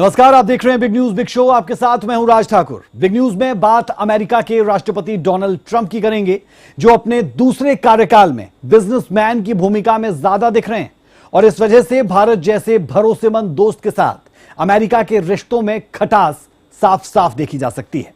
नमस्कार, आप देख रहे हैं बिग न्यूज बिग शो। आपके साथ मैं हूं राज ठाकुर। बिग न्यूज में बात अमेरिका के राष्ट्रपति डोनाल्ड ट्रंप की करेंगे, जो अपने दूसरे कार्यकाल में बिजनेसमैन की भूमिका में ज्यादा दिख रहे हैं और इस वजह से भारत जैसे भरोसेमंद दोस्त के साथ अमेरिका के रिश्तों में खटास साफ साफ देखी जा सकती है।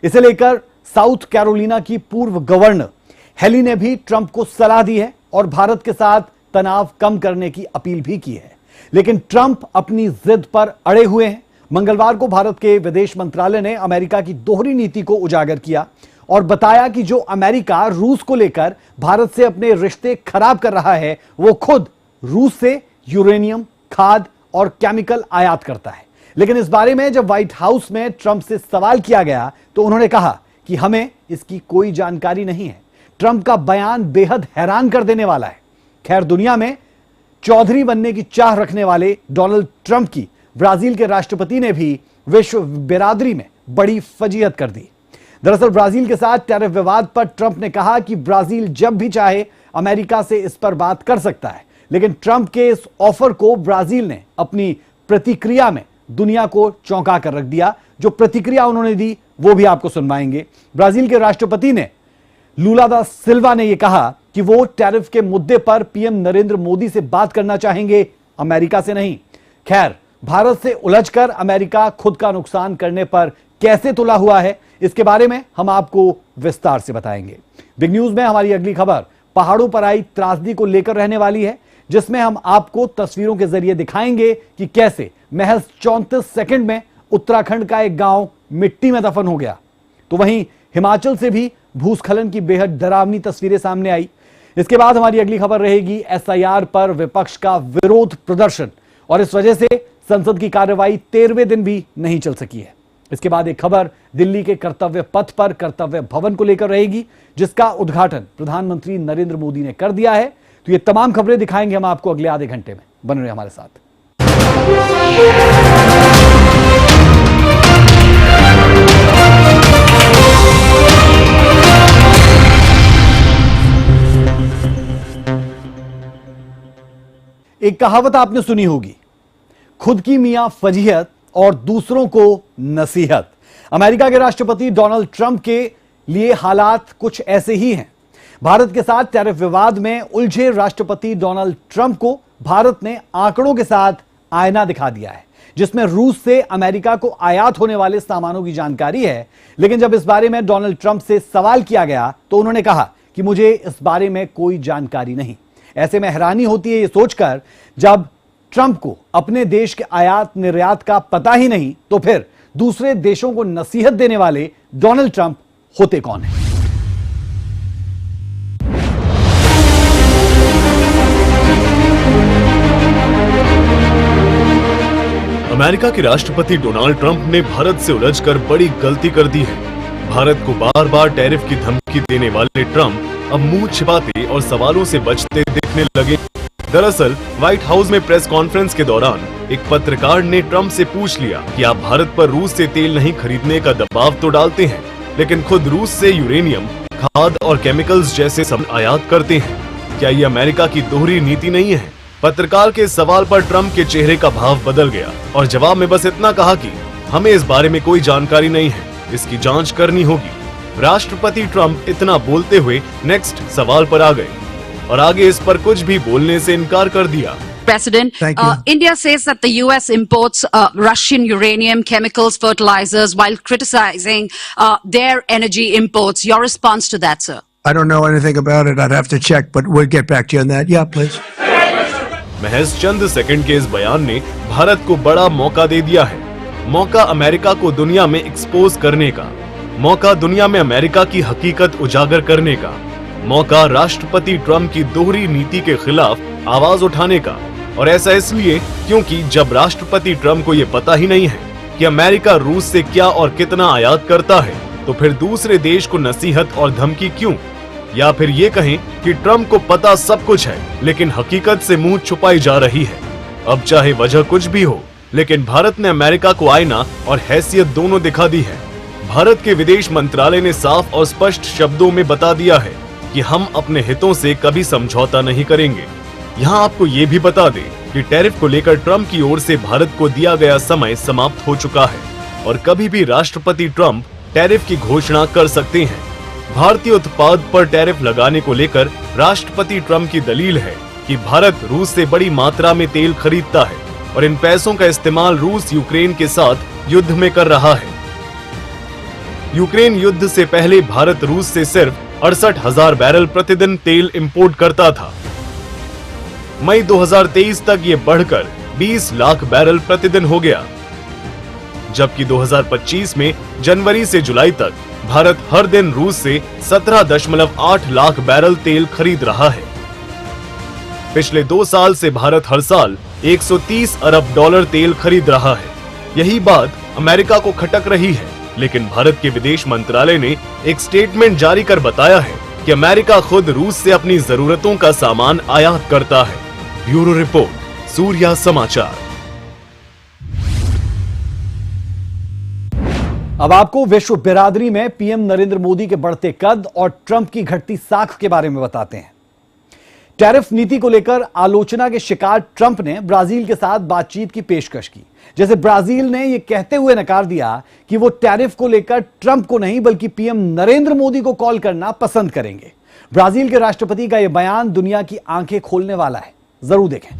इसे लेकर साउथ कैरोलिना की पूर्व गवर्नर हेली ने भी ट्रंप को सलाह दी है और भारत के साथ तनाव कम करने की अपील भी की है, लेकिन ट्रंप अपनी जिद पर अड़े हुए हैं। मंगलवार को भारत के विदेश मंत्रालय ने अमेरिका की दोहरी नीति को उजागर किया और बताया कि जो अमेरिका रूस को लेकर भारत से अपने रिश्ते खराब कर रहा है, वो खुद रूस से यूरेनियम, खाद और केमिकल आयात करता है। लेकिन इस बारे में जब व्हाइट हाउस में ट्रंप से सवाल किया गया तो उन्होंने कहा कि हमें इसकी कोई जानकारी नहीं है। ट्रंप का बयान बेहद हैरान कर देने वाला है। खैर, दुनिया में चौधरी बनने की चाह रखने वाले डोनाल्ड ट्रंप की ब्राजील के राष्ट्रपति ने भी विश्व बिरादरी में बड़ी फजीहत कर दी। दरअसल ब्राजील के साथ टैरिफ विवाद पर ट्रंप ने कहा कि ब्राजील जब भी चाहे अमेरिका से इस पर बात कर सकता है, लेकिन ट्रंप के इस ऑफर को ब्राजील ने अपनी प्रतिक्रिया में दुनिया को चौंका कर रख दिया। जो प्रतिक्रिया उन्होंने दी वो भी आपको सुनवाएंगे। ब्राजील के राष्ट्रपति ने लूला दा सिल्वा ने यह कहा कि वो टैरिफ के मुद्दे पर पीएम नरेंद्र मोदी से बात करना चाहेंगे, अमेरिका से नहीं। खैर, भारत से उलझकर अमेरिका खुद का नुकसान करने पर कैसे तुला हुआ है, इसके बारे में हम आपको विस्तार से बताएंगे। बिग न्यूज में हमारी अगली खबर पहाड़ों पर आई त्रासदी को लेकर रहने वाली है, जिसमें हम आपको तस्वीरों के जरिए दिखाएंगे कि कैसे महज 34 सेकंड में उत्तराखंड का एक गांव मिट्टी में दफन हो गया। तो वहीं हिमाचल से भी भूस्खलन की बेहद डरावनी तस्वीरें सामने आई। इसके बाद हमारी अगली खबर रहेगी एसआईआर पर विपक्ष का विरोध प्रदर्शन और इस वजह से संसद की कार्यवाही 13वें दिन भी नहीं चल सकी है। इसके बाद एक खबर दिल्ली के कर्तव्य पथ पर कर्तव्य भवन को लेकर रहेगी, जिसका उद्घाटन प्रधानमंत्री नरेंद्र मोदी ने कर दिया है। तो ये तमाम खबरें दिखाएंगे हम आपको अगले आधे घंटे में। बने रहिए हमारे साथ। एक कहावत आपने सुनी होगी, खुद की मियां फजीहत और दूसरों को नसीहत। अमेरिका के राष्ट्रपति डोनाल्ड ट्रंप के लिए हालात कुछ ऐसे ही हैं। भारत के साथ टैरिफ विवाद में उलझे राष्ट्रपति डोनाल्ड ट्रंप को भारत ने आंकड़ों के साथ आईना दिखा दिया है, जिसमें रूस से अमेरिका को आयात होने वाले सामानों की जानकारी है। लेकिन जब इस बारे में डोनाल्ड ट्रंप से सवाल किया गया तो उन्होंने कहा कि मुझे इस बारे में कोई जानकारी नहीं। ऐसे में हैरानी होती है ये सोचकर, जब ट्रंप को अपने देश के आयात निर्यात का पता ही नहीं, तो फिर दूसरे देशों को नसीहत देने वाले डोनाल्ड ट्रंप होते कौन हैं? अमेरिका के राष्ट्रपति डोनाल्ड ट्रंप ने भारत से उलझकर बड़ी गलती कर दी है। भारत को बार बार टैरिफ की धमकी देने वाले ट्रंप अब मुंह छिपाते और सवालों से बचते दिखने लगे। दरअसल व्हाइट हाउस में प्रेस कॉन्फ्रेंस के दौरान एक पत्रकार ने ट्रंप से पूछ लिया कि आप भारत पर रूस से तेल नहीं खरीदने का दबाव तो डालते हैं, लेकिन खुद रूस से यूरेनियम, खाद और केमिकल्स जैसे सब आयात करते हैं। क्या ये अमेरिका की दोहरी नीति नहीं है? पत्रकार के सवाल पर ट्रंप के चेहरे का भाव बदल गया और जवाब में बस इतना कहा कि हमें इस बारे में कोई जानकारी नहीं है, इसकी जांच करनी होगी। राष्ट्रपति ट्रंप इतना बोलते हुए नेक्स्ट सवाल पर आ गए और आगे इस पर कुछ भी बोलने से इनकार कर दिया। President, India says that the US imports Russian uranium, chemicals, fertilizers, while criticizing their energy imports. Your response to that, sir? I don't know anything about it. I'd have to check, but we'll get back to you on that. Yeah, please. महज चंद second के इस बयान ने भारत को बड़ा मौका दे दिया है। मौका अमेरिका को दुनिया में एक्सपोज करने का, मौका दुनिया में अमेरिका की हकीकत उजागर करने का, मौका राष्ट्रपति ट्रंप की दोहरी नीति के खिलाफ आवाज उठाने का। और ऐसा इसलिए क्योंकि जब राष्ट्रपति ट्रंप को यह पता ही नहीं है कि अमेरिका रूस से क्या और कितना आयात करता है, तो फिर दूसरे देश को नसीहत और धमकी क्यों? या फिर ये कहें कि ट्रंप को पता सब कुछ है, लेकिन हकीकत से मुंह छुपाई जा रही है। अब चाहे वजह कुछ भी हो, लेकिन भारत ने अमेरिका को आईना और हैसियत दोनों दिखा दी है। भारत के विदेश मंत्रालय ने साफ और स्पष्ट शब्दों में बता दिया है कि हम अपने हितों से कभी समझौता नहीं करेंगे। यहाँ आपको ये भी बता दें कि टैरिफ को लेकर ट्रंप की ओर से भारत को दिया गया समय समाप्त हो चुका है और कभी भी राष्ट्रपति ट्रंप टैरिफ की घोषणा कर सकते हैं। भारतीय उत्पाद पर टैरिफ लगाने को लेकर राष्ट्रपति ट्रंप की दलील है कि भारत रूस से बड़ी मात्रा में तेल खरीदता है और इन पैसों का इस्तेमाल रूस यूक्रेन के साथ युद्ध में कर रहा है। यूक्रेन युद्ध से पहले भारत रूस से सिर्फ 68,000 बैरल प्रतिदिन तेल इंपोर्ट करता था। मई 2023 तक ये बढ़कर 20 लाख बैरल प्रतिदिन हो गया, जबकि 2025 में जनवरी से जुलाई तक भारत हर दिन रूस से 17.8 लाख बैरल तेल खरीद रहा है। पिछले 2 साल से भारत हर साल 130 अरब डॉलर तेल खरीद रहा है। यही बात अमेरिका को खटक रही है, लेकिन भारत के विदेश मंत्रालय ने एक स्टेटमेंट जारी कर बताया है कि अमेरिका खुद रूस से अपनी जरूरतों का सामान आयात करता है। ब्यूरो रिपोर्ट, सूर्या समाचार। अब आपको विश्व बिरादरी में पीएम नरेंद्र मोदी के बढ़ते कद और ट्रंप की घटती साख के बारे में बताते हैं। टैरिफ नीति को लेकर आलोचना के शिकार ट्रंप ने ब्राजील के साथ बातचीत की पेशकश की, जैसे ब्राजील ने यह कहते हुए नकार दिया कि वो टैरिफ को लेकर ट्रंप को नहीं बल्कि पीएम नरेंद्र मोदी को कॉल करना पसंद करेंगे। ब्राजील के राष्ट्रपति का यह बयान दुनिया की आंखें खोलने वाला है, जरूर देखें।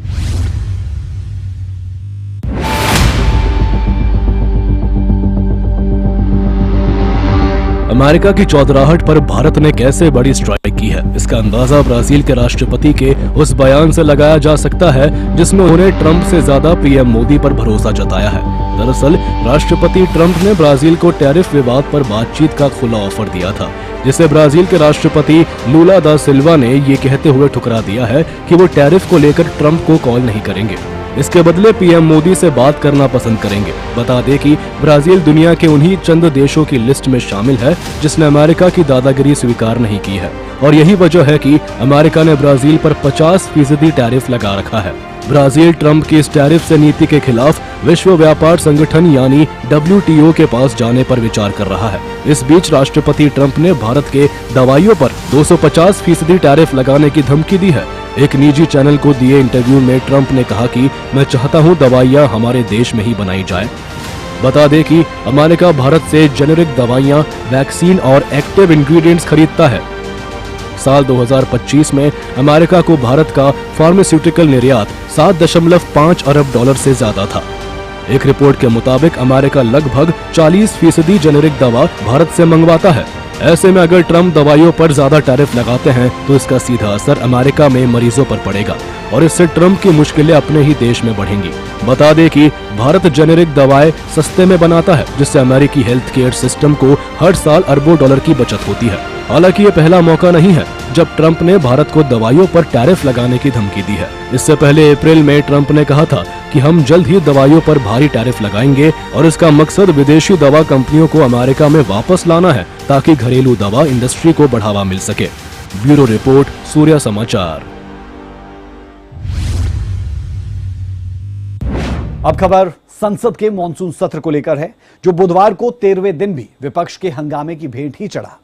अमेरिका की चौधराहट पर भारत ने कैसे बड़ी स्ट्राइक की है, इसका अंदाजा ब्राजील के राष्ट्रपति के उस बयान से लगाया जा सकता है जिसमें उन्होंने ट्रंप से ज्यादा पीएम मोदी पर भरोसा जताया है। दरअसल राष्ट्रपति ट्रंप ने ब्राजील को टैरिफ विवाद पर बातचीत का खुला ऑफर दिया था, जिसे ब्राजील के राष्ट्रपति लूला दा सिल्वा ने ये कहते हुए ठुकरा दिया है कि वो टैरिफ को लेकर ट्रंप को कॉल नहीं करेंगे, इसके बदले पीएम मोदी से बात करना पसंद करेंगे। बता दें कि ब्राजील दुनिया के उन्हीं चंद देशों की लिस्ट में शामिल है जिसने अमेरिका की दादागिरी स्वीकार नहीं की है, और यही वजह है कि अमेरिका ने ब्राजील पर 50% टैरिफ लगा रखा है। ब्राजील ट्रंप की इस टैरिफ से नीति के खिलाफ विश्व व्यापार संगठन यानी WTO के पास जाने पर विचार कर रहा है। इस बीच राष्ट्रपति ट्रंप ने भारत के दवाइयों पर 250% टैरिफ लगाने की धमकी दी है। एक निजी चैनल को दिए इंटरव्यू में ट्रंप ने कहा कि मैं चाहता हूं दवाइयां हमारे देश में ही बनाई जाए। बता दें कि अमेरिका भारत से जेनेरिक दवाइयां, वैक्सीन और एक्टिव इंग्रेडिएंट्स खरीदता है। साल 2025 में अमेरिका को भारत का फार्मास्यूटिकल निर्यात 7.5 अरब डॉलर से ज्यादा था। एक रिपोर्ट के मुताबिक अमेरिका लगभग 40% जेनेरिक दवा भारत से मंगवाता है। ऐसे में अगर ट्रंप दवाइयों पर ज्यादा टैरिफ लगाते हैं तो इसका सीधा असर अमेरिका में मरीजों पर पड़ेगा और इससे ट्रंप की मुश्किलें अपने ही देश में बढ़ेंगी। बता दें कि भारत जेनेरिक दवाएं सस्ते में बनाता है, जिससे अमेरिकी हेल्थ केयर सिस्टम को हर साल अरबों डॉलर की बचत होती है। हालांकि ये पहला मौका नहीं है जब ट्रंप ने भारत को दवाइयों पर टैरिफ लगाने की धमकी दी है। इससे पहले अप्रैल में ट्रंप ने कहा था कि हम जल्द ही दवाइयों पर भारी टैरिफ लगाएंगे और इसका मकसद विदेशी दवा कंपनियों को अमेरिका में वापस लाना है ताकि घरेलू दवा इंडस्ट्री को बढ़ावा मिल सके। ब्यूरो रिपोर्ट, सूर्या समाचार। अब खबर संसद के मॉनसून सत्र को लेकर है, जो बुधवार को 13वें दिन भी विपक्ष के हंगामे की भेंट ही चढ़ा।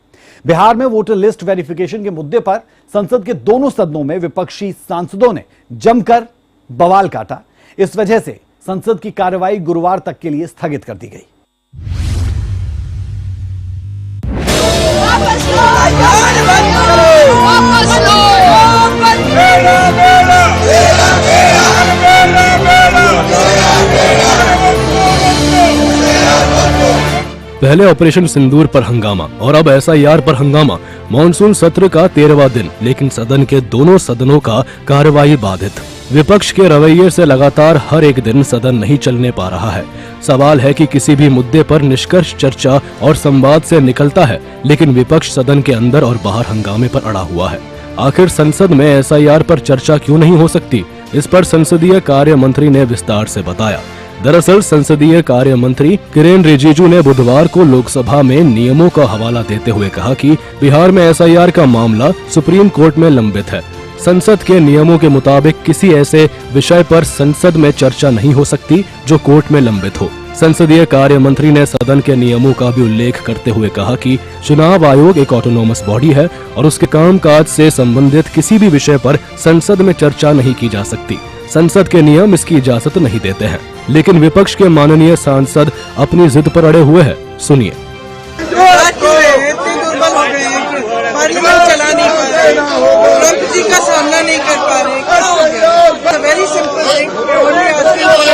बिहार में वोटर लिस्ट वेरिफिकेशन के मुद्दे पर संसद के दोनों सदनों में विपक्षी सांसदों ने जमकर बवाल काटा। इस वजह से संसद की कार्रवाई गुरुवार तक के लिए स्थगित कर दी गई। पहले ऑपरेशन सिंदूर पर हंगामा और अब SIR पर हंगामा। मॉनसून सत्र का 13वां दिन, लेकिन सदन के दोनों सदनों का कार्यवाही बाधित। विपक्ष के रवैये से लगातार हर एक दिन सदन नहीं चलने पा रहा है। सवाल है कि किसी भी मुद्दे पर निष्कर्ष चर्चा और संवाद से निकलता है, लेकिन विपक्ष सदन के अंदर और बाहर हंगामे पर अड़ा हुआ है। आखिर संसद में SIR पर चर्चा क्यों नहीं हो सकती? इस पर संसदीय कार्य मंत्री ने विस्तार से बताया। दरअसल संसदीय कार्य मंत्री किरेन रिजिजू ने बुधवार को लोकसभा में नियमों का हवाला देते हुए कहा कि बिहार में SIR का मामला सुप्रीम कोर्ट में लंबित है। संसद के नियमों के मुताबिक किसी ऐसे विषय पर संसद में चर्चा नहीं हो सकती जो कोर्ट में लंबित हो। संसदीय कार्य मंत्री ने सदन के नियमों का भी उल्लेख करते हुए कहा कि चुनाव आयोग एक ऑटोनोमस बॉडी है और उसके कामकाज से संबंधित किसी भी विषय पर संसद में चर्चा नहीं की जा सकती। संसद के नियम इसकी इजाजत नहीं देते हैं, लेकिन विपक्ष के माननीय सांसद अपनी जिद पर अड़े हुए हैं। सुनिए। पार्लियामेंट चला नहीं पा रहे, ट्रंप जी का सामना नहीं कर पा रहे, क्या हो गया? Very simple thing, it's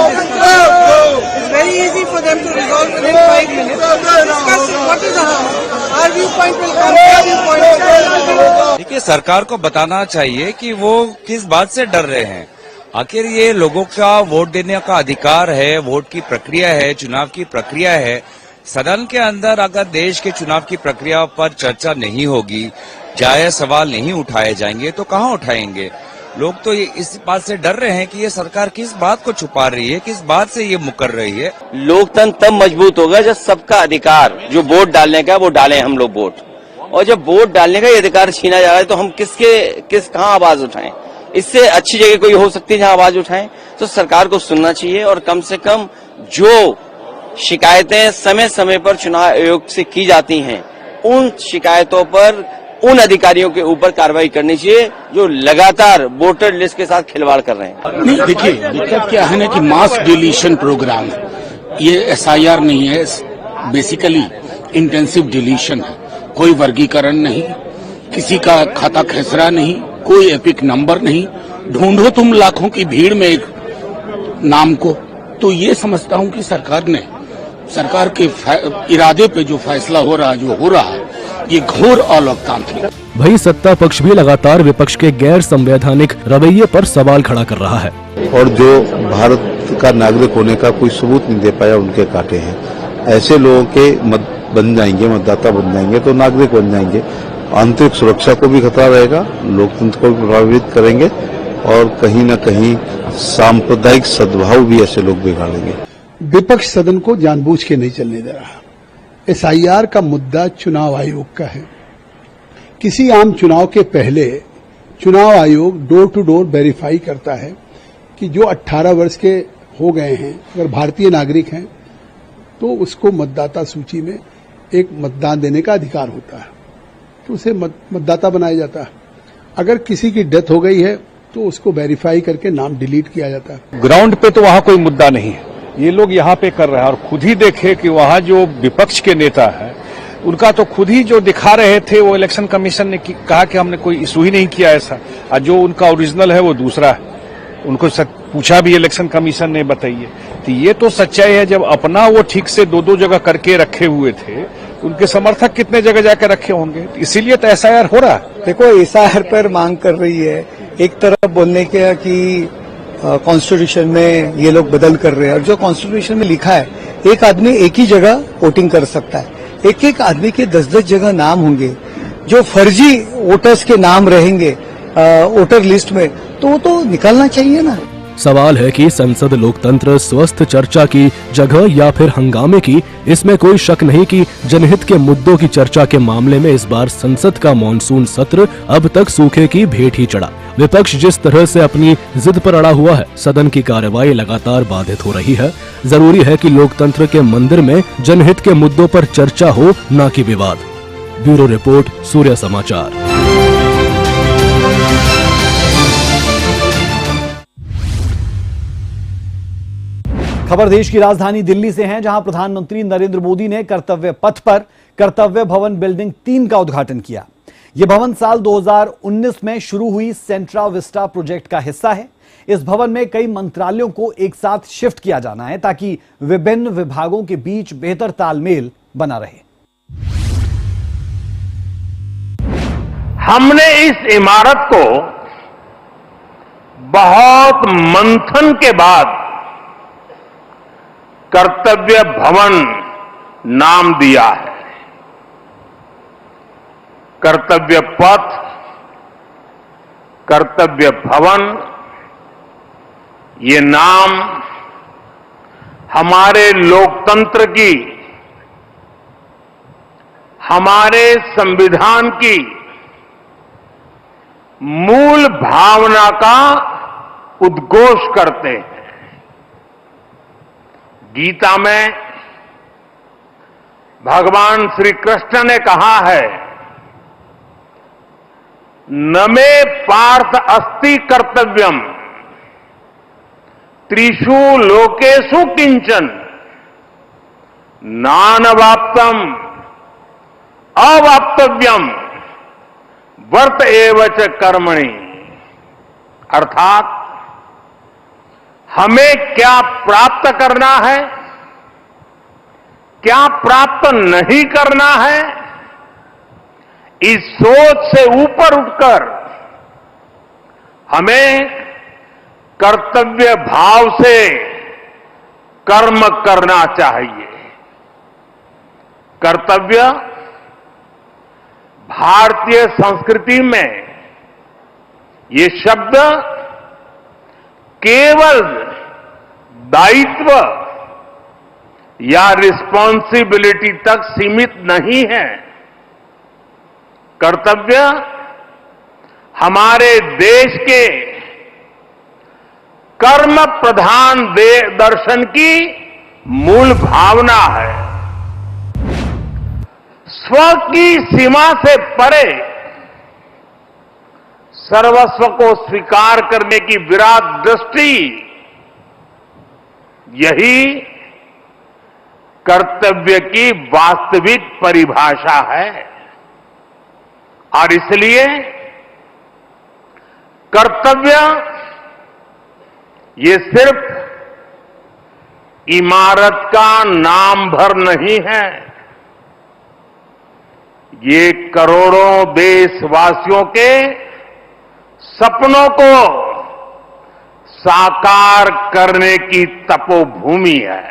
very easy for them to resolve within 5 minutes. Discuss what is our viewpoint will come, their viewpoint. देखिए, सरकार को बताना चाहिए कि वो किस बात से डर रहे हैं। आखिर ये लोगों का वोट देने का अधिकार है, वोट की प्रक्रिया है, चुनाव की प्रक्रिया है। सदन के अंदर अगर देश के चुनाव की प्रक्रिया पर चर्चा नहीं होगी, जायज सवाल नहीं उठाए जाएंगे तो कहां उठाएंगे? लोग तो ये इस बात से डर रहे हैं कि ये सरकार किस बात को छुपा रही है, किस बात से ये मुकर रही है। लोकतंत्र तब मजबूत होगा जब सबका अधिकार जो वोट डालने का वो डालें हम लोग वोट, और जब वोट डालने का ये अधिकार छीना जा रहा है तो हम कहाँ आवाज उठाएं? इससे अच्छी जगह कोई हो सकती है जहां आवाज उठाएं। तो सरकार को सुनना चाहिए और कम से कम जो शिकायतें समय समय पर चुनाव आयोग से की जाती हैं, उन शिकायतों पर उन अधिकारियों के ऊपर कार्रवाई करनी चाहिए जो लगातार वोटर लिस्ट के साथ खिलवाड़ कर रहे हैं। नहीं, देखिए दिक्कत क्या है ना कि मास डिलीशन प्रोग्राम है, ये SIR नहीं है, बेसिकली इंटेंसिव डिलीशन है। कोई वर्गीकरण नहीं, किसी का खाता खेसरा नहीं, कोई एपिक नंबर नहीं, ढूंढो तुम लाखों की भीड़ में एक नाम को। तो ये समझता हूं कि सरकार के इरादे पे जो फैसला हो रहा है, जो हो रहा है, ये घोर अलोकतांत्रिक। वही सत्ता पक्ष भी लगातार विपक्ष के गैर संवैधानिक रवैये पर सवाल खड़ा कर रहा है। और जो भारत का नागरिक होने का कोई सबूत नहीं दे पाया, उनके काटे हैं। ऐसे लोगों के बन जाएंगे, मतदाता बन जाएंगे तो नागरिक बन जाएंगे। आंतरिक सुरक्षा को भी खतरा रहेगा, लोकतंत्र को भी प्रभावित करेंगे और कहीं न कहीं सांप्रदायिक सद्भाव भी ऐसे लोग बिगाड़ेंगे। विपक्ष सदन को जानबूझ के नहीं चलने दे रहा। SIR का मुद्दा चुनाव आयोग का है। किसी आम चुनाव के पहले चुनाव आयोग डोर टू डोर वेरीफाई करता है कि जो 18 वर्ष के हो गए हैं, अगर भारतीय नागरिक हैं, तो उसको मतदाता सूची में एक मतदान देने का अधिकार होता है, तो उसे मतदाता बनाया जाता है। अगर किसी की डेथ हो गई है तो उसको वेरीफाई करके नाम डिलीट किया जाता है। ग्राउंड पे तो वहां कोई मुद्दा नहीं है, ये लोग यहाँ पे कर रहे हैं। और खुद ही देखे कि वहां जो विपक्ष के नेता है, उनका तो खुद ही जो दिखा रहे थे, वो इलेक्शन कमीशन ने कहा कि हमने कोई इशू ही नहीं किया ऐसा, और जो उनका ओरिजिनल है वो दूसरा है। उनको पूछा भी इलेक्शन कमीशन ने, बताइए। तो ये तो सच्चाई है, जब अपना वो ठीक से दो जगह करके रखे हुए थे, उनके समर्थक कितने जगह जाकर रखे होंगे, इसीलिए तो SIR हो रहा है। देखो, SIR पर मांग कर रही है, एक तरफ बोलने के कि कॉन्स्टिट्यूशन में ये लोग बदल कर रहे हैं, और जो कॉन्स्टिट्यूशन में लिखा है एक आदमी एक ही जगह वोटिंग कर सकता है। एक आदमी के 10-10 जगह नाम होंगे, जो फर्जी वोटर्स के नाम रहेंगे वोटर लिस्ट में, तो वो तो निकालना चाहिए ना। सवाल है कि संसद लोकतंत्र स्वस्थ चर्चा की जगह या फिर हंगामे की। इसमें कोई शक नहीं कि जनहित के मुद्दों की चर्चा के मामले में इस बार संसद का मॉनसून सत्र अब तक सूखे की भेंट ही चढ़ा। विपक्ष जिस तरह से अपनी जिद पर अड़ा हुआ है, सदन की कार्यवाही लगातार बाधित हो रही है। जरूरी है कि लोकतंत्र के मंदिर में जनहित के मुद्दों पर चर्चा हो, न कि विवाद। ब्यूरो रिपोर्ट, सूर्य समाचार। खबर देश की राजधानी दिल्ली से है, जहां प्रधानमंत्री नरेंद्र मोदी ने कर्तव्य पथ पर कर्तव्य भवन बिल्डिंग 3 का उद्घाटन किया। यह भवन साल 2019 में शुरू हुई सेंट्रा विस्टा प्रोजेक्ट का हिस्सा है। इस भवन में कई मंत्रालयों को एक साथ शिफ्ट किया जाना है, ताकि विभिन्न विभागों के बीच बेहतर तालमेल बना रहे। हमने इस इमारत को बहुत मंथन के बाद कर्तव्य भवन नाम दिया है। कर्तव्य पथ, कर्तव्य भवन, ये नाम हमारे लोकतंत्र की, हमारे संविधान की मूल भावना का उद्घोष करते हैं। गीता में भगवान श्री कृष्ण ने कहा है, न मे पार्थ अस्ति कर्तव्यम त्रिषु लोकेषु किंचन नानवाप्तम अवाप्तव्यम वर्त एव च कर्मणि। अर्थात हमें क्या प्राप्त करना है, क्या प्राप्त नहीं करना है, इस सोच से ऊपर उठकर हमें कर्तव्य भाव से कर्म करना चाहिए। कर्तव्य भारतीय संस्कृति में ये शब्द केवल दायित्व या रिस्पॉन्सिबिलिटी तक सीमित नहीं है। कर्तव्य हमारे देश के कर्म प्रधान दर्शन की मूल भावना है। स्व की सीमा से परे सर्वस्व को स्वीकार करने की विराट दृष्टि, यही कर्तव्य की वास्तविक परिभाषा है। और इसलिए कर्तव्य ये सिर्फ इमारत का नाम भर नहीं है, ये करोड़ों देशवासियों के सपनों को साकार करने की तपोभूमि है।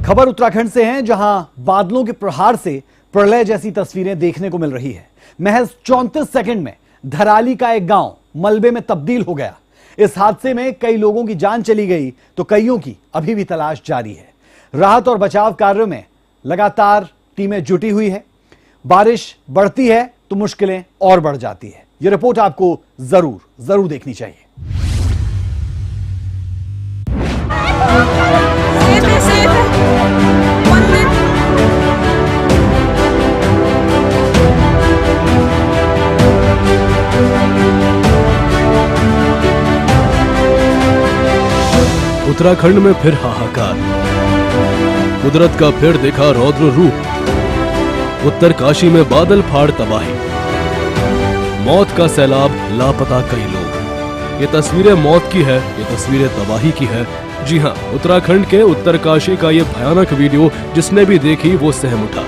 खबर उत्तराखंड से है, जहां बादलों के प्रहार से प्रलय जैसी तस्वीरें देखने को मिल रही है। महज 34 सेकंड में धराली का एक गांव मलबे में तब्दील हो गया। इस हादसे में कई लोगों की जान चली गई तो कईयों की अभी भी तलाश जारी है। राहत और बचाव कार्यों में लगातार टीमें जुटी हुई है। बारिश बढ़ती है तो मुश्किलें और बढ़ जाती है। यह रिपोर्ट आपको जरूर देखनी चाहिए। उत्तराखंड में फिर हाहाकार, कुदरत का फिर देखा रौद्र रूप। उत्तरकाशी में बादल फाड़ तबाही, मौत का सैलाब, लापता कई लोग। ये तस्वीरें मौत की है, ये तस्वीरें तबाही की है। जी हां, उत्तराखंड के उत्तरकाशी का ये भयानक वीडियो जिसने भी देखी वो सहम उठा।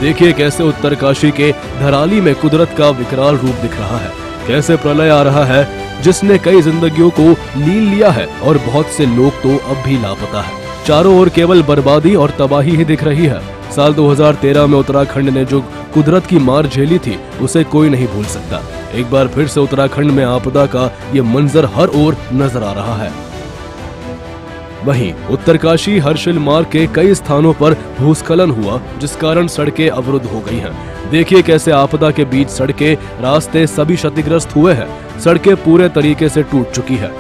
देखिए कैसे उत्तरकाशी के धराली में कुदरत का विकराल रूप दिख रहा है, कैसे प्रलय आ रहा है जिसने कई जिंदगियों को लीन लिया है और बहुत से लोग तो अब भी लापता है। चारों ओर केवल बर्बादी और तबाही ही दिख रही है। साल 2013 में उत्तराखंड ने जो कुदरत की मार झेली थी उसे कोई नहीं भूल सकता। एक बार फिर से उत्तराखंड में आपदा का ये मंजर हर ओर नजर आ रहा है। वहीं उत्तरकाशी हर्षिल मार्ग के कई स्थानों पर भूस्खलन हुआ जिस कारण सड़कें अवरुद्ध हो गई हैं। देखिए कैसे आपदा के बीच सड़कें, रास्ते सभी क्षतिग्रस्त हुए हैं। सड़कें पूरे तरीके से टूट चुकी है।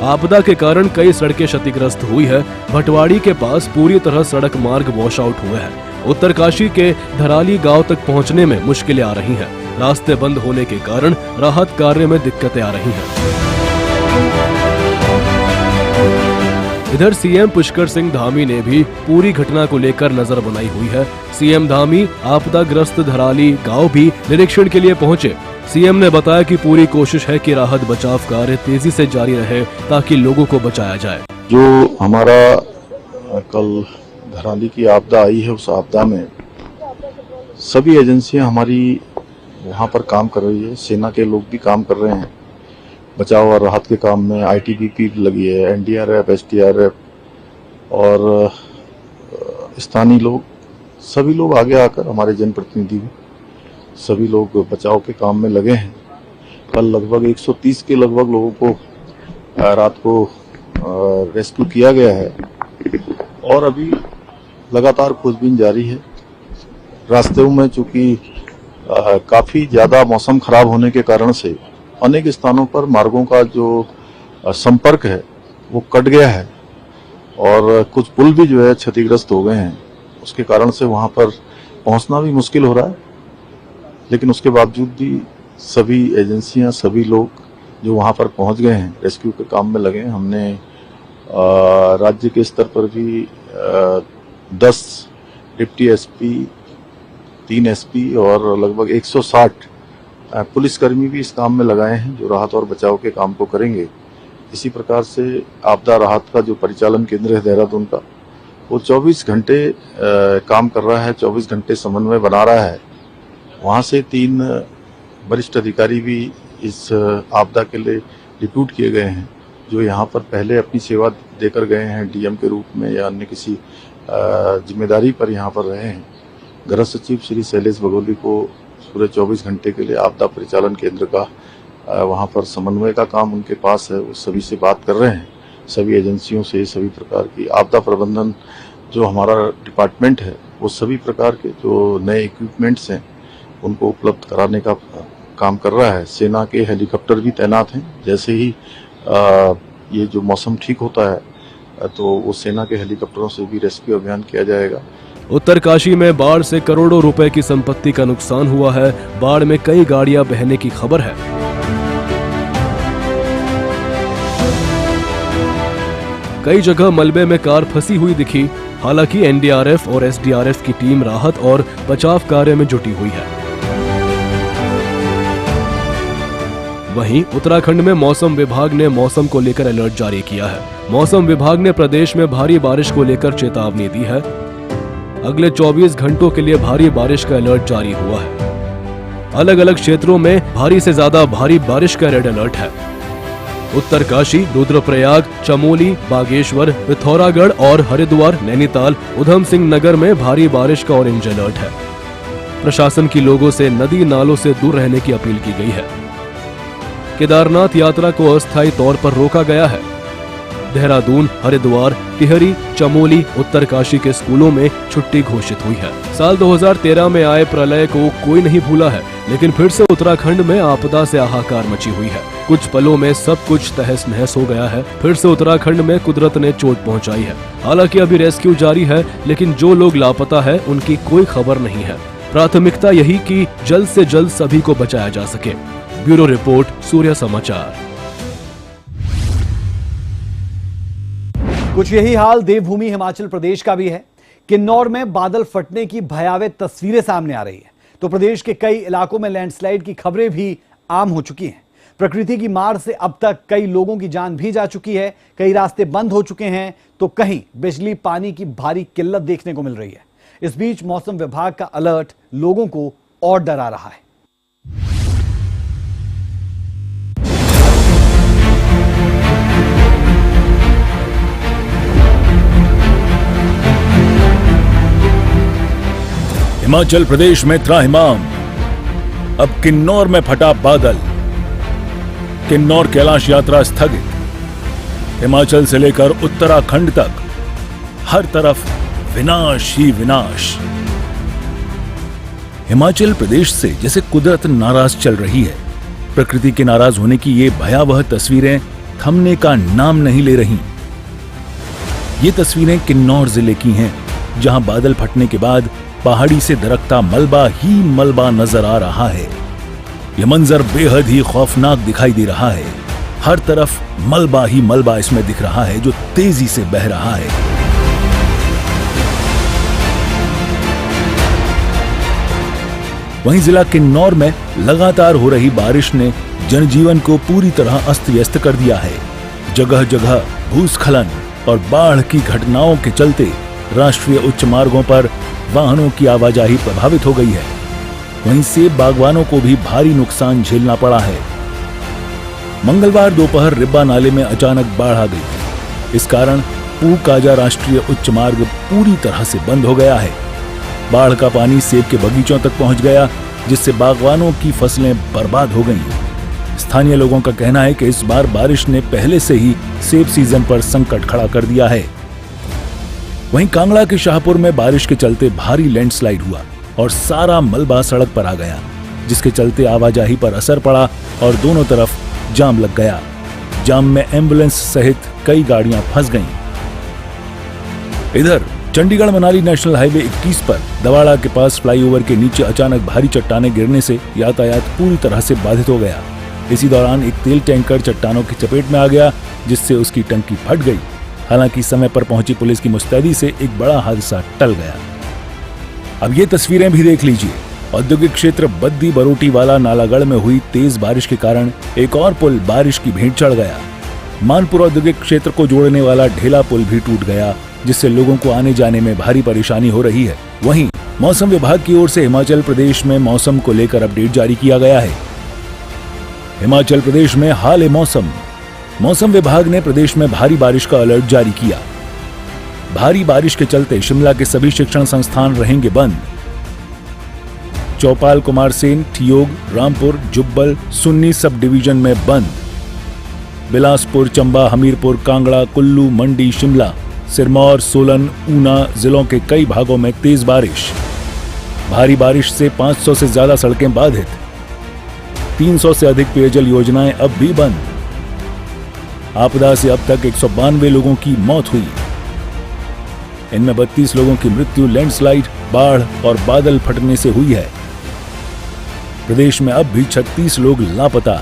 आपदा के कारण कई सड़कें क्षतिग्रस्त हुई है। भटवाड़ी के पास पूरी तरह सड़क मार्ग वॉश आउट हुए हैं। उत्तरकाशी के धराली गांव तक पहुंचने में मुश्किलें आ रही हैं। रास्ते बंद होने के कारण राहत कार्य में दिक्कतें आ रही हैं। इधर सीएम पुष्कर सिंह धामी ने भी पूरी घटना को लेकर नजर बनाई हुई है। सीएम धामी आपदाग्रस्त धराली गांव भी निरीक्षण के लिए पहुंचे। सीएम ने बताया कि पूरी कोशिश है कि राहत बचाव कार्य तेजी से जारी रहे ताकि लोगों को बचाया जाए। जो हमारा कल धराली की आपदा आई है, उस आपदा में सभी एजेंसियां हमारी यहाँ पर काम कर रही है। सेना के लोग भी काम कर रहे हैं बचाव और राहत के काम में। आईटीबीपी लगी है, एनडीआरएफ, एसडीआरएफ और स्थानीय लोग, सभी लोग आगे आकर, हमारे जनप्रतिनिधि भी, सभी लोग बचाव के काम में लगे हैं। कल लगभग 130 के लगभग लोगों को रात को रेस्क्यू किया गया है और अभी लगातार खोजबीन जारी है। रास्ते में चूंकि काफी ज्यादा मौसम खराब होने के कारण से अनेक स्थानों पर मार्गों का जो संपर्क है वो कट गया है और कुछ पुल भी जो है क्षतिग्रस्त हो गए हैं। उसके कारण से वहां पर पहुंचना भी मुश्किल हो रहा है, लेकिन उसके बावजूद भी सभी एजेंसियां, सभी लोग जो वहां पर पहुंच गए हैं, रेस्क्यू के काम में लगे हैं। हमने राज्य के स्तर पर भी 10 डिप्टी एसपी, 3 एसपी और लगभग 160 पुलिसकर्मी भी इस काम में लगाए हैं जो राहत और बचाव के काम को करेंगे। इसी प्रकार से आपदा राहत का जो परिचालन केंद्र है देहरादून का, वो 24 घंटे काम कर रहा है, 24 घंटे समन्वय बना रहा है। वहां से 3 वरिष्ठ अधिकारी भी इस आपदा के लिए डिप्यूट किए गए हैं, जो यहाँ पर पहले अपनी सेवा देकर गए हैं डीएम के रूप में या अन्य किसी जिम्मेदारी पर यहाँ पर रहे हैं। गृह सचिव श्री शैलेश बघोली को पूरे 24 घंटे के लिए आपदा परिचालन केंद्र का वहाँ पर समन्वय का काम उनके पास है। वो सभी से बात कर रहे हैं, सभी एजेंसियों से सभी प्रकार की आपदा प्रबंधन जो हमारा डिपार्टमेंट है वो सभी प्रकार के जो नए इक्विपमेंट्स हैं उनको उपलब्ध कराने का काम कर रहा है। सेना के हेलीकॉप्टर भी तैनात हैं। जैसे ही ये जो मौसम ठीक होता है तो वो सेना के हेलीकॉप्टरों से भी रेस्क्यू अभियान किया जाएगा। उत्तरकाशी में बाढ़ से करोड़ों रुपए की संपत्ति का नुकसान हुआ है। बाढ़ में कई गाड़ियां बहने की खबर है। कई जगह मलबे में कार फंसी हुई दिखी। हालांकि एनडीआरएफ और एसडीआरएफ की टीम राहत और बचाव कार्य में जुटी हुई है। वहीं उत्तराखंड में मौसम विभाग ने मौसम को लेकर अलर्ट जारी किया है। मौसम विभाग ने प्रदेश में भारी बारिश को लेकर चेतावनी दी है। अगले 24 घंटों के लिए भारी बारिश का अलर्ट जारी हुआ है। अलग अलग क्षेत्रों में भारी से ज्यादा भारी बारिश का रेड अलर्ट है। उत्तरकाशी, रुद्रप्रयाग, चमोली, बागेश्वर, पिथौरागढ़ और हरिद्वार, नैनीताल, उधम सिंह नगर में भारी बारिश का ऑरेंज अलर्ट है। प्रशासन की लोगों से नदी नालों से दूर रहने की अपील की गई है। केदारनाथ यात्रा को अस्थायी तौर पर रोका गया है। देहरादून, हरिद्वार, टिहरी, चमोली, उत्तरकाशी के स्कूलों में छुट्टी घोषित हुई है। साल 2013 में आए प्रलय को कोई नहीं भूला है, लेकिन फिर से उत्तराखंड में आपदा से हाहाकार मची हुई है। कुछ पलों में सब कुछ तहस नहस हो गया है। फिर से उत्तराखंड में कुदरत ने चोट पहुंचाई है। हालांकि अभी रेस्क्यू जारी है, लेकिन जो लोग लापता है उनकी कोई खबर नहीं है। प्राथमिकता यही कि जल्द से जल्द सभी को बचाया जा सके। ब्यूरो रिपोर्ट, सूर्य समाचार। कुछ यही हाल देवभूमि हिमाचल प्रदेश का भी है। किन्नौर में बादल फटने की भयावह तस्वीरें सामने आ रही है, तो प्रदेश के कई इलाकों में लैंडस्लाइड की खबरें भी आम हो चुकी हैं। प्रकृति की मार से अब तक कई लोगों की जान भी जा चुकी है, कई रास्ते बंद हो चुके हैं, तो कहीं बिजली पानी की भारी किल्लत देखने को मिल रही है। इस बीच मौसम विभाग का अलर्ट लोगों को और डरा रहा है। हिमाचल प्रदेश में त्राहिमाम, अब किन्नौर में फटा बादल। किन्नौर कैलाश यात्रा स्थगित। हिमाचल से लेकर उत्तराखंड तक हर तरफ विनाश ही विनाश। हिमाचल प्रदेश से जैसे कुदरत नाराज चल रही है। प्रकृति के नाराज होने की ये भयावह तस्वीरें थमने का नाम नहीं ले रही। ये तस्वीरें किन्नौर जिले की हैं, जहां बादल फटने के बाद पहाड़ी से दरकता मलबा ही मलबा नजर आ रहा है। यह मंजर बेहद ही खौफनाक दिखाई दे रहा है। हर तरफ मलबा ही मलबा इसमें दिख रहा है, जो तेजी से बह रहा है। वहीं जिला किन्नौर में लगातार हो रही बारिश ने जनजीवन को पूरी तरह अस्त व्यस्त कर दिया है। जगह जगह भूस्खलन और बाढ़ की घटनाओं के चलते राष्ट्रीय उच्च मार्गों पर वाहनों की आवाजाही प्रभावित हो गई है। वहीं सेब बागवानों को भी भारी नुकसान झेलना पड़ा है। मंगलवार दोपहर रिब्बा नाले में अचानक बाढ़ आ गई। इस कारण पू-काजा राष्ट्रीय उच्च मार्ग पूरी तरह से बंद हो गया है। बाढ़ का पानी सेब के बगीचों तक पहुंच गया, जिससे बागवानों की फसलें बर्बाद हो गईं। स्थानीय लोगों का कहना है कि इस बार बारिश ने पहले से ही सेब सीजन पर संकट खड़ा कर दिया है। वहीं कांगड़ा के शाहपुर में बारिश के चलते भारी लैंडस्लाइड हुआ और सारा मलबा सड़क पर आ गया, जिसके चलते आवाजाही पर असर पड़ा और दोनों तरफ जाम लग गया। जाम में एम्बुलेंस सहित कई गाड़ियां फंस गईं। इधर चंडीगढ़ मनाली नेशनल हाईवे 21 पर दवाड़ा के पास फ्लाईओवर के नीचे अचानक भारी चट्टानें गिरने से यातायात पूरी तरह से बाधित हो गया। इसी दौरान एक तेल टैंकर चट्टानों की चपेट में आ गया, जिससे उसकी टंकी फट गई। हालांकि समय पर पहुंची पुलिस की मुस्तैदी से एक बड़ा हादसा टल गया। अब ये तस्वीरें भी देख लीजिए। औद्योगिक क्षेत्र बद्दी बरोटी वाला नालागढ़ में हुई तेज बारिश के कारण एक और पुल बारिश की भेंट चढ़ गया। मानपुर औद्योगिक क्षेत्र को जोड़ने वाला ढेला पुल भी टूट गया, जिससे लोगों को आने जाने में भारी परेशानी हो रही है। वहीं मौसम विभाग की ओर से हिमाचल प्रदेश में मौसम को लेकर अपडेट जारी किया गया है। हिमाचल प्रदेश में हाल मौसम। मौसम विभाग ने प्रदेश में भारी बारिश का अलर्ट जारी किया। भारी बारिश के चलते शिमला के सभी शिक्षण संस्थान रहेंगे बंद। चौपाल, कुमारसेन, ठियोग, रामपुर, जुब्बल, सुन्नी सब डिवीजन में बंद। बिलासपुर, चंबा, हमीरपुर, कांगड़ा, कुल्लू, मंडी, शिमला, सिरमौर, सोलन, ऊना जिलों के कई भागों में तेज बारिश। भारी बारिश से 500 से ज्यादा सड़कें बाधित। 300 से अधिक पेयजल योजनाएं अब भी बंद। आपदा से अब तक 192 लोगों की मौत हुई। इनमें 32 लोगों की मृत्यु लैंडस्लाइड, बाढ़ और बादल फटने से हुई है। प्रदेश में अब भी 36 लोग लापता।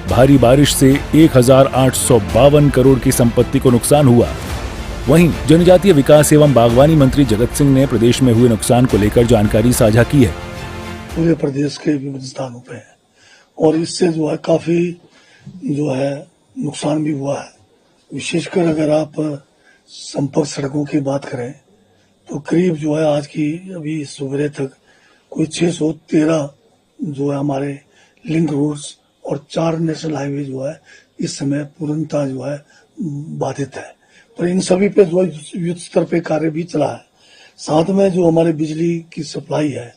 भारी बारिश से 1852 करोड़ की संपत्ति को नुकसान हुआ। वहीं जनजातीय विकास एवं बागवानी मंत्री जगत सिंह ने प्रदेश में हुए नुकसान को लेकर जानकारी साझा की है। पूरे प्रदेश के विभिन्न स्थानों पे है और इससे जो है काफी जो है नुकसान भी हुआ है। विशेषकर अगर आप संपर्क सड़कों की बात करें तो करीब जो है आज की अभी सुबह तक कोई 613 जो है हमारे लिंक रोड्स और 4 नेशनल हाईवे जो है इस समय पूर्णतः जो है बाधित है। पर इन सभी पे जो युद्ध स्तर पे कार्य भी चला है। साथ में जो हमारे बिजली की सप्लाई है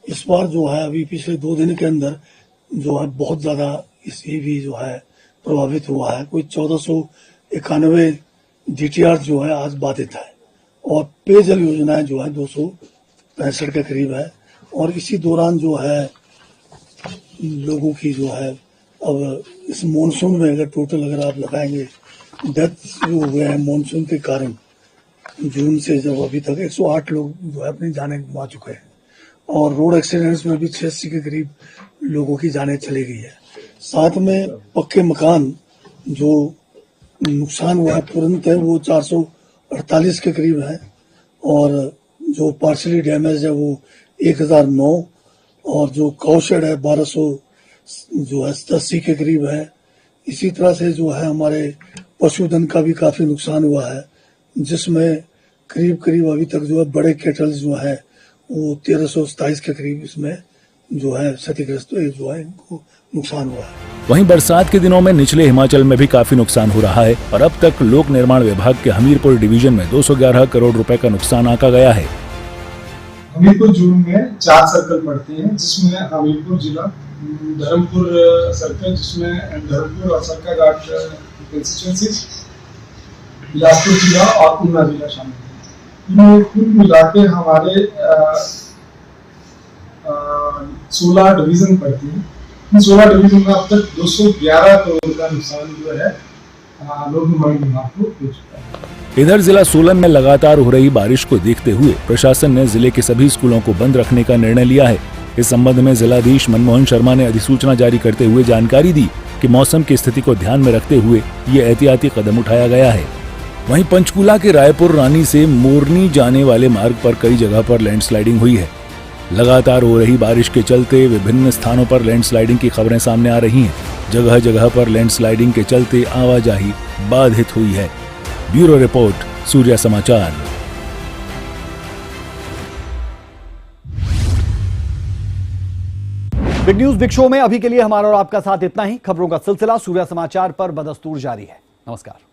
इस बार जो है अभी पिछले 2 दिन के अंदर जो है बहुत ज्यादा इससे भी जो है प्रभावित हुआ है। कोई 1491 DTR जो है आज बाधित है और पेयजल योजनाएं जो है 265 के करीब है। और इसी दौरान जो है लोगों की जो है अब इस मॉनसून में अगर टोटल अगर आप लगाएंगे डेथ जो हुए हैं मॉनसून के कारण जून से जब अभी तक 108 लोग जो है अपनी जानें गंवा चुके हैं और रोड एक्सीडेंट्स में भी 86 के करीब लोगों की जानें चली गई है। साथ में पक्के मकान जो नुकसान हुआ है तुरंत है वो 448 के करीब है और जो पार्शली डैमेज है वो 1009 और जो काउशेड है 1200 जो है 80 के करीब है। इसी तरह से जो है हमारे पशुधन का भी काफी नुकसान हुआ है, जिसमें करीब करीब अभी तक जो है बड़े कैटल जो है वो 1327 के करीब इसमें जो है क्षतिग्रस्त जो है इनको नुकसान हुआ है। वहीं बरसात के दिनों में निचले हिमाचल में भी काफी नुकसान हो रहा है और अब तक लोक निर्माण विभाग के हमीरपुर डिवीजन में 211 करोड़ रुपए का नुकसान आंका गया है। हमीरपुर जोन में 4 सर्कल पड़ते हैं, जिसमें हमीरपुर जिला, धर्मपुर सर्कल जिसमें धर्मपुर और सरकाघाट कंस्टिट्यूएंसीज, बिलासपुर जिला और ऊना जिला शामिल है। इनमें कुल मिला के हमारे 16 डिवीजन पड़ती है। इन 16 डिवीजन में अब तक 211 करोड़ का नुकसान जो है लोक निर्माण विभाग को हो चुका है। इधर जिला सोलन में लगातार हो रही बारिश को देखते हुए प्रशासन ने जिले के सभी स्कूलों को बंद रखने का निर्णय लिया है। इस संबंध में जिलाधीश मनमोहन शर्मा ने अधिसूचना जारी करते हुए जानकारी दी कि मौसम की स्थिति को ध्यान में रखते हुए ये एहतियाती कदम उठाया गया है। वहीं पंचकूला के रायपुर रानी से मोरनी जाने वाले मार्ग पर कई जगह पर लैंडस्लाइडिंग हुई है। लगातार हो रही बारिश के चलते विभिन्न स्थानों पर लैंडस्लाइडिंग की खबरें सामने आ रही हैं। जगह जगह पर लैंडस्लाइडिंग के चलते आवाजाही बाधित हुई है। ब्यूरो रिपोर्ट, सूर्या समाचार। बिग न्यूज बिग शो में अभी के लिए हमारा और आपका साथ इतना ही। खबरों का सिलसिला सूर्या समाचार पर बदस्तूर जारी है। नमस्कार।